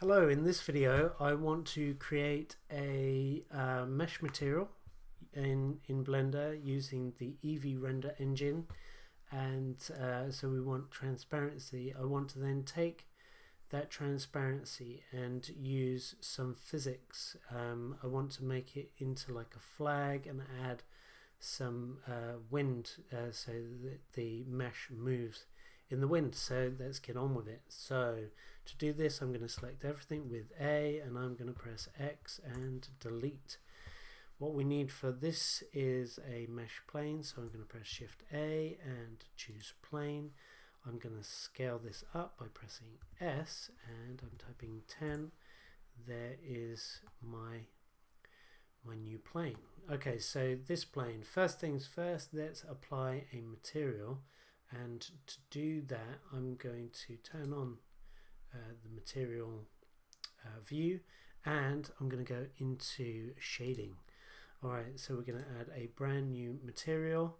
Hello, in this video I want to create a mesh material in Blender using the Eevee render engine, and so we want transparency. I want to then take that transparency and use some physics. I want to make it into like a flag and add some wind so that the mesh moves in the wind. So let's get on with it. So to do this, I'm going to select everything with A, and I'm going to press X and delete. What we need for this is a mesh plane, so I'm going to press Shift A and choose plane. I'm going to scale this up by pressing S, and I'm typing 10. There is my new plane. Okay, so this plane, first things first, let's apply a material, and to do that I'm going to turn on the material view, and I'm going to go into shading. Alright, so we're going to add a brand new material,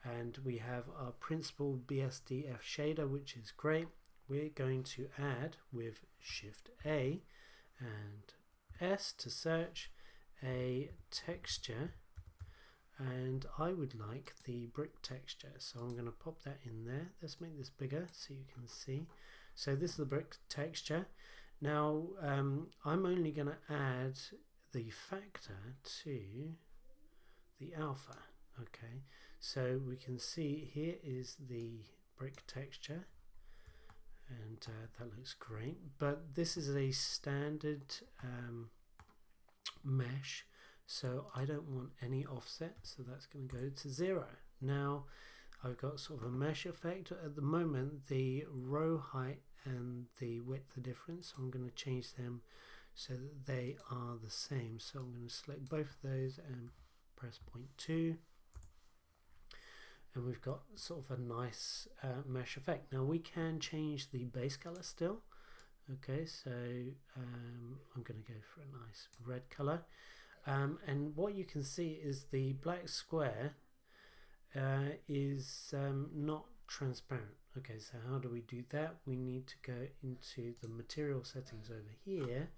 and we have our principal BSDF shader, which is great. We're going to add with Shift A and S to search a texture, and I would like the brick texture, so I'm going to pop that in there. Let's make this bigger so you can see. So this is the brick texture. Now I'm only going to add the factor to the alpha. Okay, so we can see here is the brick texture, and that looks great, but this is a standard mesh, so I don't want any offset, so that's going to go to 0. Now I've got sort of a mesh effect. At the moment the row height and the width are different, so I'm going to change them so that they are the same. So I'm going to select both of those and press 0.2, and we've got sort of a nice mesh effect. Now we can change the base color still. Okay, so I'm going to go for a nice red color, and what you can see is the black square is not transparent. Okay, so how do we do that? We need to go into the material settings over here,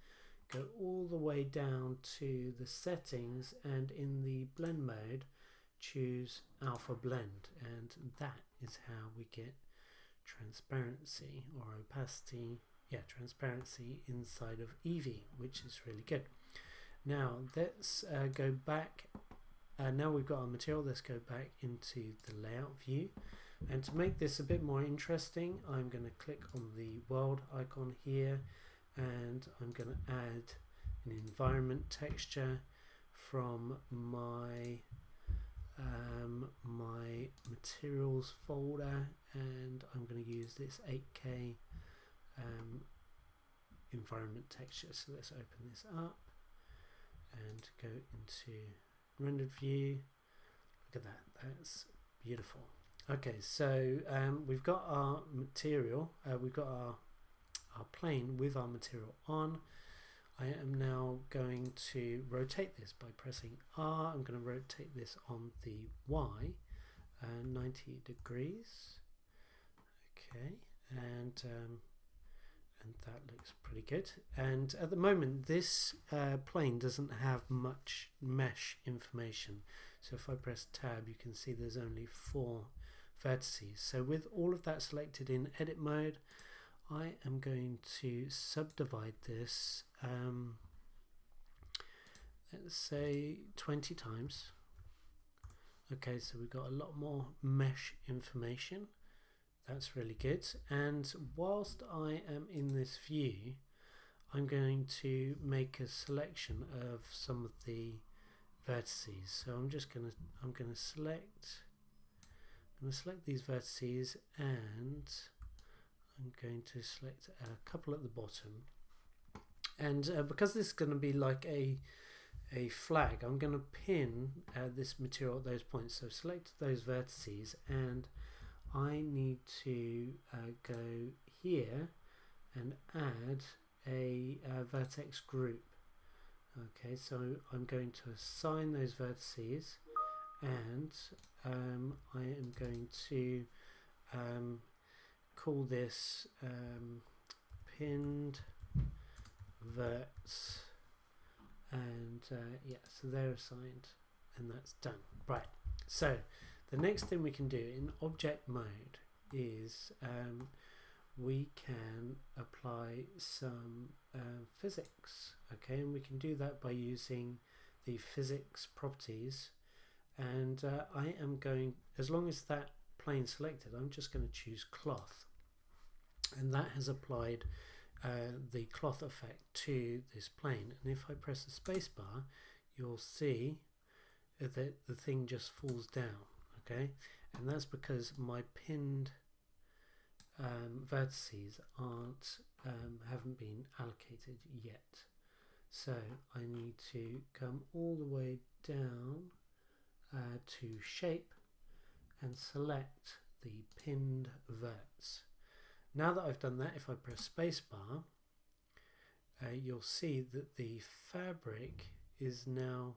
go all the way down to the settings, and in the blend mode choose alpha blend, and that is how we get transparency or opacity. Yeah, transparency inside of Eevee, which is really good. Now let's go back. Now we've got our material, let's go back into the layout view, and to make this a bit more interesting, I'm going to click on the world icon here, and I'm going to add an environment texture from my my materials folder, and I'm going to use this 8K environment texture. So let's open this up and go into rendered view. Look at that, that's beautiful. Okay, so we've got our material, we've got our plane with our material on. I am now going to rotate this by pressing R. I'm going to rotate this on the Y 90 degrees. Okay, and that looks pretty good. And at the moment this plane doesn't have much mesh information, so if I press tab you can see there's only 4 vertices. So with all of that selected in edit mode, I am going to subdivide this, let's say 20 times. Okay, so we've got a lot more mesh information. That's really good. And whilst I am in this view, I'm going to make a selection of some of the vertices. So I'm going to select these vertices, and I'm going to select a couple at the bottom. And because this is going to be like a flag, I'm going to pin this material at those points. So select those vertices, and I need to go here and add a vertex group. Okay, so I'm going to assign those vertices, and I am going to call this pinned verts, and yeah, so they're assigned, and that's done. Right, so the next thing we can do in object mode is we can apply some physics, okay, and we can do that by using the physics properties, and I am going, as long as that plane selected, I'm just going to choose cloth, and that has applied the cloth effect to this plane. And if I press the space bar, you'll see that the thing just falls down, okay, and that's because my pinned vertices haven't been allocated yet. So I need to come all the way down to shape and select the pinned verts. Now that I've done that, if I press spacebar, you'll see that the fabric is now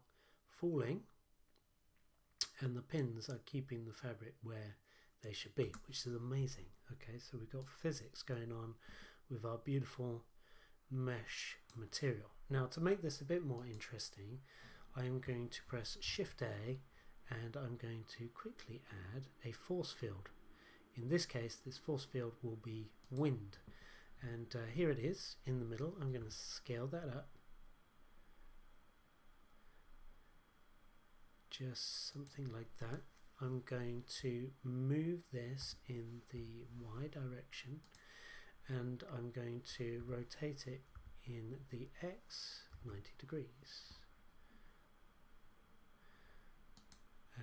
falling and the pins are keeping the fabric where they should be, which is amazing. Okay, so we've got physics going on with our beautiful mesh material. Now, to make this a bit more interesting, I am going to press Shift A and I'm going to quickly add a force field. In this case, this force field will be wind, and here it is in the middle. I'm going to scale that up, just something like that. I'm going to move this in the Y direction, and I'm going to rotate it in the X 90 degrees.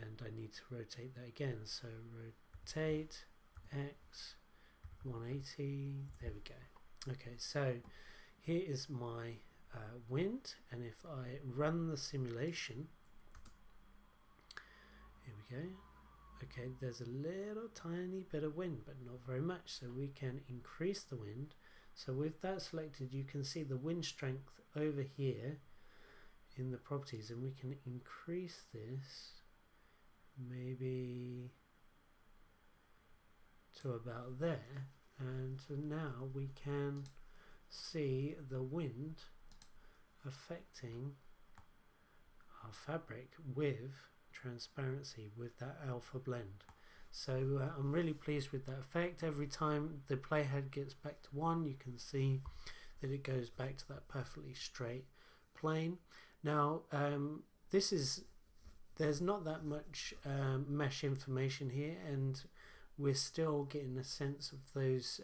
And I need to rotate that again, so rotate X 180, there we go. Okay, so here is my wind, and if I run the simulation, here we go. Okay, there's a little tiny bit of wind, but not very much, so we can increase the wind. So with that selected, you can see the wind strength over here in the properties, and we can increase this maybe to about there, and now we can see the wind affecting our fabric with transparency with that alpha blend. So I'm really pleased with that effect. Every time the playhead gets back to 1, you can see that it goes back to that perfectly straight plane. Now there's not that much mesh information here, and we're still getting a sense of those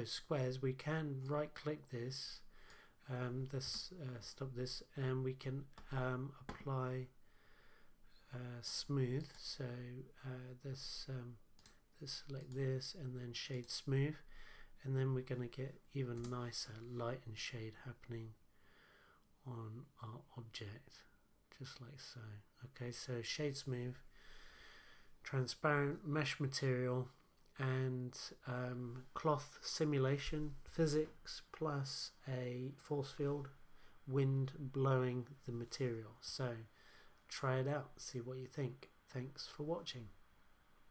squares. We can right click this, stop this, and we can apply smooth. So this select this and then shade smooth, and then we're going to get even nicer light and shade happening on our object, just like so. Okay, so shade smooth, transparent mesh material, and cloth simulation physics plus a force field, wind blowing the material. So try it out, see what you think. Thanks for watching.